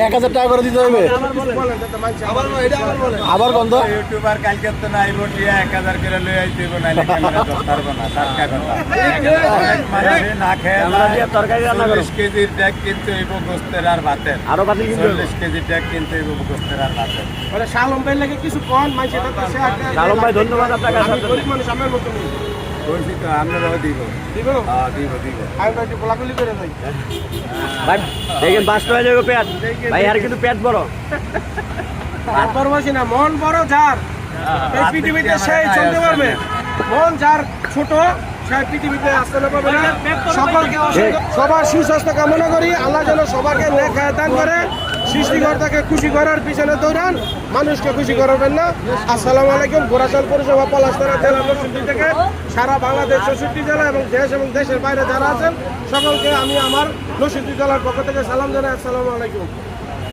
1000 টাকা করে দিতে হবে। আবার বন্ধ ইউটিউবার কালকে তো নাই বটিয়া 1000 করে লই আইতে হইব, নাইলে ক্যামেরা ধরতে পারবো না। টাটকা কথা, অনেক মানুষে না খেয়ে তরকারি রান্না করো। 40 কেজির ট্যাগ কিনতে হইব গোস্তের আর ভাতের, আরো বাতি কিনতে হইব। 40 কেজির ট্যাগ কিনতে হইব গোস্তের আর ভাতের। মানে শালম ভাই লাগে কিছু কোন মাইছে তো সে শালম ভাই ধন্যবাদ আপনাকে। আমি গরিব মানুষ আমার মতো নেই। বলছি তো আপনারাও দিব। দিব দিব দিব। আমি তো একটু গোলাগুলি করে যাই। ভাই দেখেন 5 হয়ে যাবে পেট ভাই, আর কিন্তু পেট বড়। আর বড় বলছি না, মন বড় যার এই পৃথিবীতে সেই চলতে পারবে। মন যার ছোট সেই পৃথিবীতে আসতে না পারবে না। সকলকে সবার সুস্বাস্থ্য কামনা করি। আল্লাহ যেন সবাইকে নেক হায়াত দান করে। সৃষ্টিকর্তাকে খুশি করার পিছনে দৌড়ান, মানুষকে খুশি করবেন না। আসসালামু আলাইকুম। গোরাচাল পৌরসভা পলাশতলা জেলা নরসিংদী থেকে সারা বাংলাদেশ 64 জেলা এবং দেশ এবং দেশের বাইরে যারা আছেন সকলকে আমি আমার নরসিংদী জেলার পক্ষ থেকে সালাম জানাই। আসসালামু আলাইকুম।